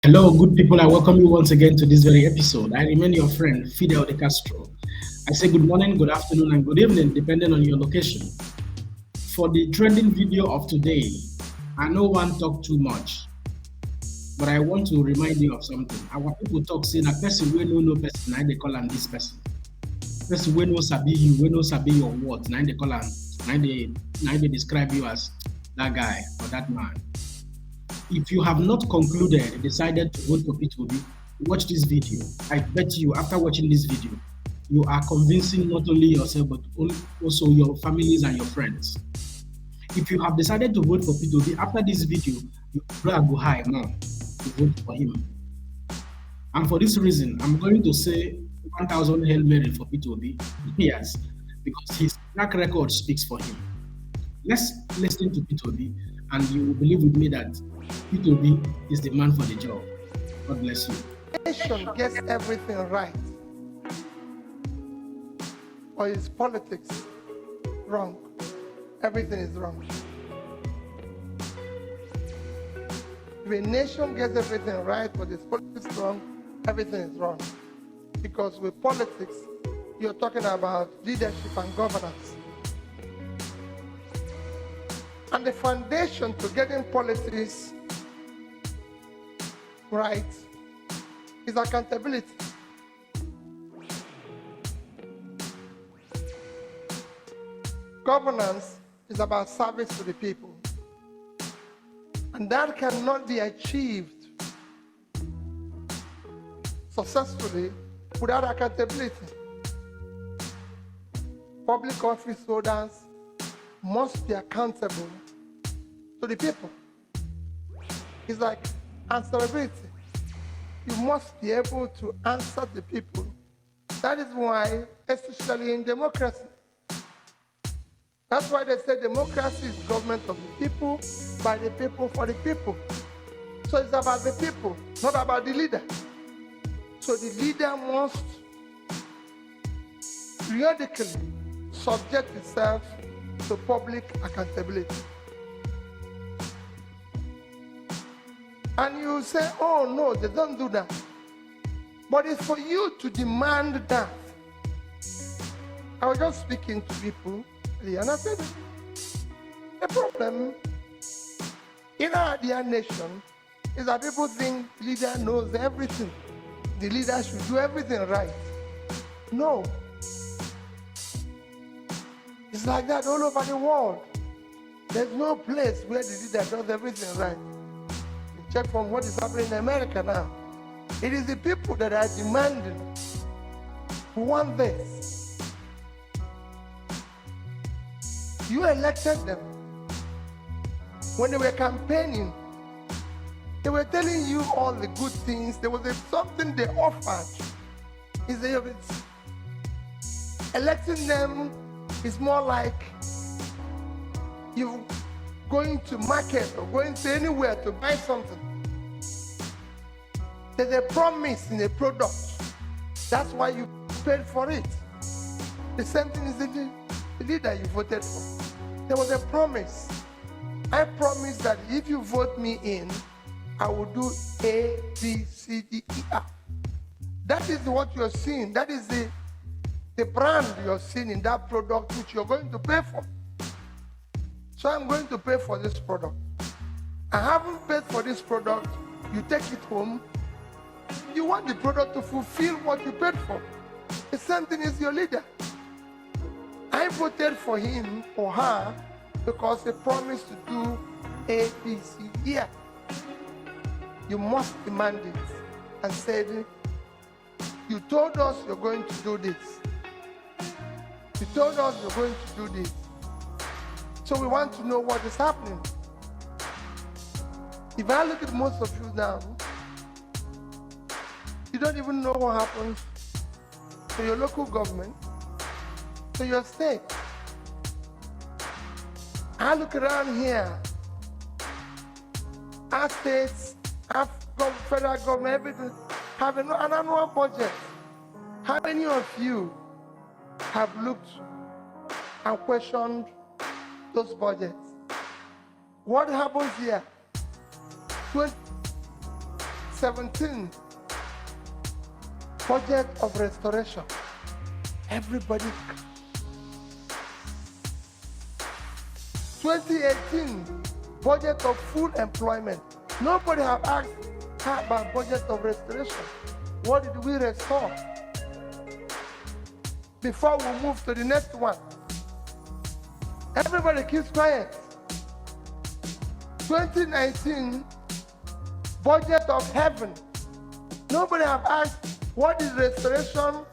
Hello, good people. I welcome you once again to this very episode. I remain your friend, Fidel De Castro. I say good morning, good afternoon, and good evening, depending on your location. For the trending video of today, I know one talk too much, but I want to remind you of something. Our people talk saying a person we no person, now they call him this person. Person we no sabi you, we no sabi your what, now they call him, now they describe you as that guy or that man. If you have not concluded, decided to vote for Peter Obi, watch this video. I bet you, after watching this video, you are convincing not only yourself but also your families and your friends. If you have decided to vote for Peter Obi, after this video, you go high more to vote for him. And for this reason, I'm going to say 1,000 Hail Mary for Peter Obi. Yes, because his track record speaks for him. Let's listen to Peter Obi, and you will believe with me that Peter Obi is the man for the job. God bless you. Nation gets everything right, or is politics wrong? Everything is wrong. If a nation gets everything right, but its politics wrong, everything is wrong. Because with politics, you're talking about leadership and governance. And the foundation to getting politics right is accountability. Governance is about service to the people. And that cannot be achieved successfully without accountability. Public office holders must be accountable to the people. It's like answerability. You must be able to answer the people. That is why, especially in democracy, that's why they say democracy is government of the people, by the people, for the people. So it's about the people, not about the leader. So the leader must periodically subject itself to public accountability. And you say, oh no, they don't do that. But it's for you to demand that. I was just speaking to people, and I said, the problem in our dear nation is that people think the leader knows everything. The leader should do everything right. No. It's like that all over the world. There's no place where the leader does everything right. You check from what is happening in America now. It is the people that are demanding who want this. You elected them. When they were campaigning, they were telling you all the good things. There was something they offered. Electing them is more like you going to market or going to anywhere to buy something. There's a promise in a product. That's why you paid for it. The same thing is the leader you voted for. There was a promise. I promise that if you vote me in, I will do A, B, C, D, E, F. That is what you're seeing. That is the brand you're seeing in that product which you're going to pay for. So I'm going to pay for this product. I haven't paid for this product. You take it home. You want the product to fulfill what you paid for. The same thing is your leader. I voted for him or her because they promised to do A, B, C, D. You must demand it and say, you told us you're going to do this. You told us you're going to do this. So we want to know what is happening. If I look at most of you now, you don't even know what happens to your local government, to your state. I look around here, our states, our federal government, everything, have an annual budget. How many of you have looked and questioned those budgets? What happens here? 2017, budget of restoration. Everybody. 2018, budget of full employment. Nobody have asked her about budget of restoration. What did we restore? Before we move to the next one. Everybody keeps quiet. 2019, budget of heaven. Nobody have asked what is restoration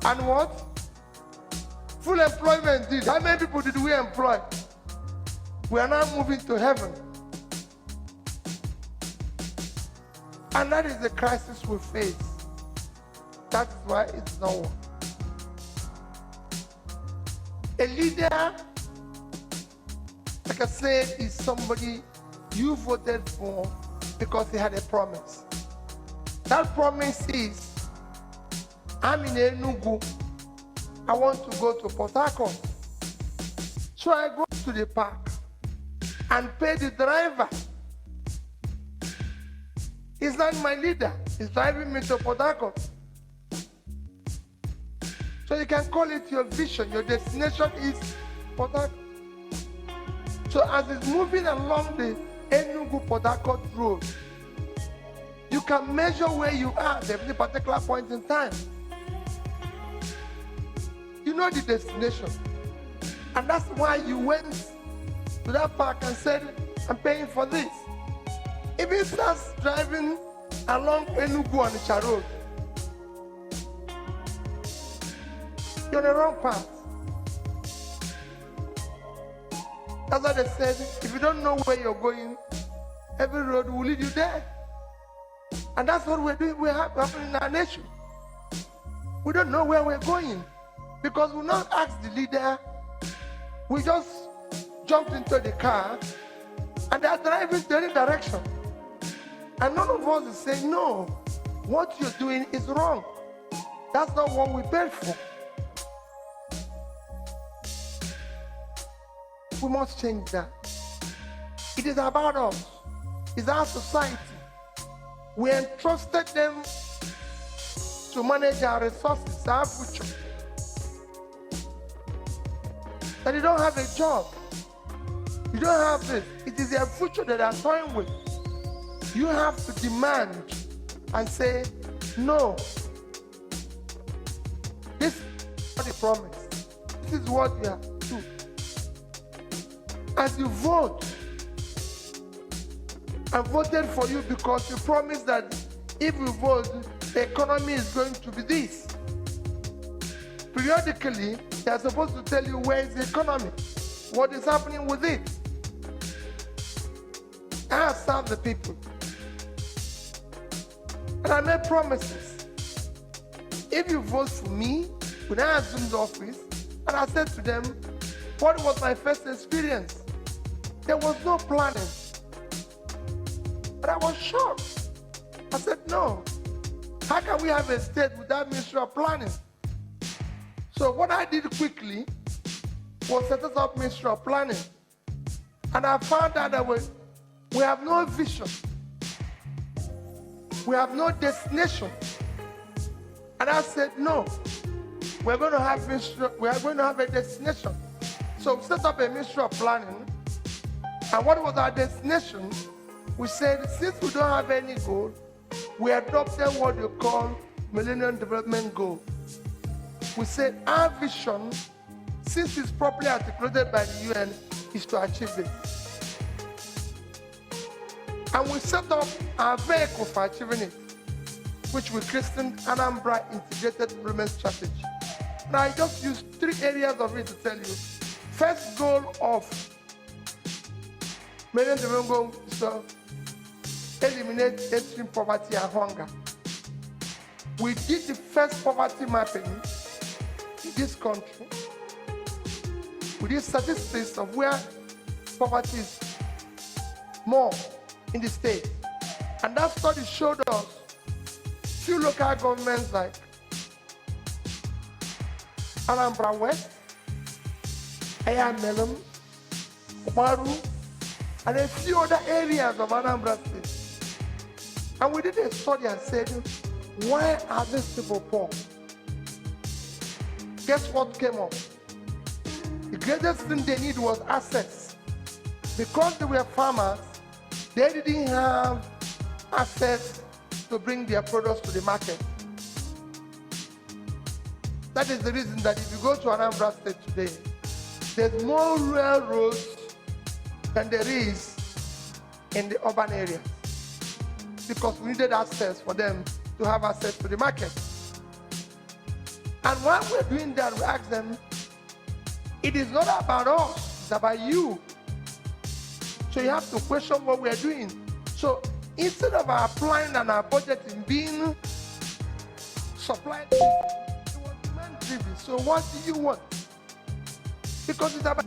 and what? Full employment did. How many people did we employ? We are now moving to heaven. And that is the crisis we face. That is why it's not working. A leader, like I said, is somebody you voted for because he had a promise. That promise is, I'm in Enugu. I want to go to Port Harcourt. So I go to the park and pay the driver. He's not my leader. He's driving me to Port Harcourt. So you can call it your vision. Your destination is Port Harcourt. So as it's moving along the Enugu-Port Harcourt road, you can measure where you are at a particular point in time. You know the destination. And that's why you went to that park and said, I'm paying for this. If he starts driving along Enugu on the road, you're on the wrong path. That's why they said, if you don't know where you're going, every road will lead you there. And that's what we're doing. We're happening in our nation. We don't know where we're going because we not asked the leader. We just jumped into the car and they're driving to any direction. And none of us is saying, no, what you're doing is wrong. That's not what we paid for. We must change that. It is about us. It's our society. We entrusted them to manage our resources, our future. That you don't have a job. You don't have this. It is their future that they are toying with. You have to demand and say, no. This is not the promise. This is what we have to do. As you vote, I voted for you because you promised that if we vote, the economy is going to be this. Periodically, they are supposed to tell you where is the economy, what is happening with it. I have served the people. And I made promises. If you vote for me, when I assumed the office, and I said to them, what was my first experience? There was no planning. But I was shocked. I said, no. How can we have a state without Ministry of Planning? So what I did quickly was set up Ministry of Planning. And I found out that we have no vision. We have no destination. And I said, no. We are going to have a destination. So we set up a Ministry of Planning. And what was our destination? We said, since we don't have any goal, we adopted what you call Millennium Development Goal. We said our vision, since it's properly articulated by the UN, is to achieve it. And we set up our vehicle for achieving it, which we christened Anambra Integrated Development Strategy. Now I just used 3 areas of it to tell you. First goal of Millennium Development Goal is to eliminate extreme poverty and hunger. We did the first poverty mapping in this country. We did statistics of where poverty is more in the state. And that study showed us few local governments like Anambra West, Ayamelum, Umaru, and a few other areas of Anambra State And we did a study and said, why are these people poor? Guess what came up? The greatest thing they need was access. Because they were farmers, they didn't have access to bring their products to the market. That is the reason that if you go to Anambra State today, there's more railroads than there is in the urban areas, because we needed access for them to have access to the market. And while we're doing that, we ask them, it is not about us, it's about you. So you have to question what we're doing. So instead of our plan and our budgeting being supply driven, it was demand driven. So what do you want? Because it's about...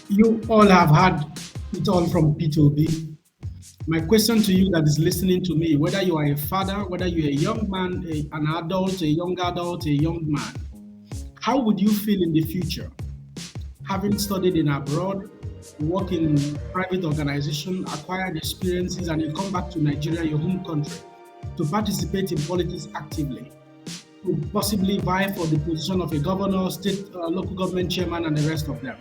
You all have had it all from P2B. My question to you that is listening to me, whether you are a father, whether you're a young man, an adult, a young adult, a young man, how would you feel in the future? Having studied in abroad, work in private organization, acquired experiences, and you come back to Nigeria, your home country, to participate in politics actively, to possibly vie for the position of a governor, state, local government chairman, and the rest of them.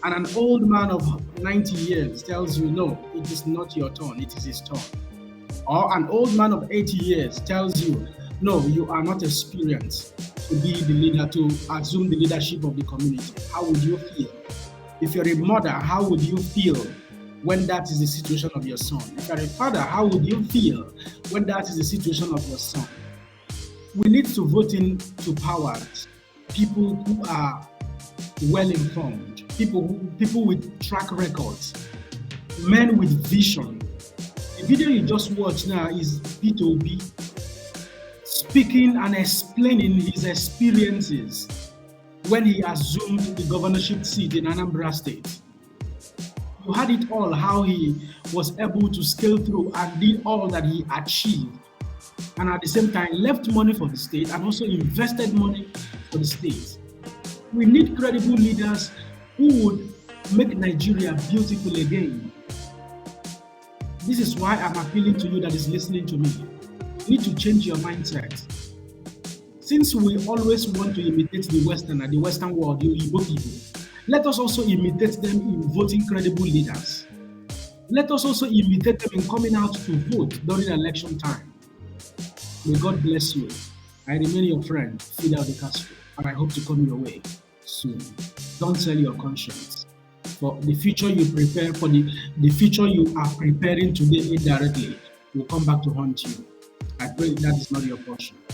And an old man of 90 years tells you, no, it is not your turn, it is his turn. Or an old man of 80 years tells you, no, you are not experienced to be the leader, to assume the leadership of the community. How would you feel? If you're a mother, how would you feel when that is the situation of your son? If you're a father, how would you feel when that is the situation of your son? We need to vote into power people who are well-informed, people with track records, men with vision. The video you just watched now is P2B speaking and explaining his experiences when he assumed the governorship seat in Anambra State. You had it all, how he was able to scale through and did all that he achieved, and at the same time left money for the state and also invested money for the state. We need credible leaders who would make Nigeria beautiful again. This is why I'm appealing to you that is listening to me. You need to change your mindset. Since we always want to imitate the Western world, the Igbo people, let us also imitate them in voting credible leaders. Let us also imitate them in coming out to vote during election time. May God bless you. I remain your friend, Fidel De Castro, and I hope to come your way soon. Don't sell your conscience. For the future you prepare, for the future you are preparing today indirectly, will come back to haunt you. I pray that is not your portion.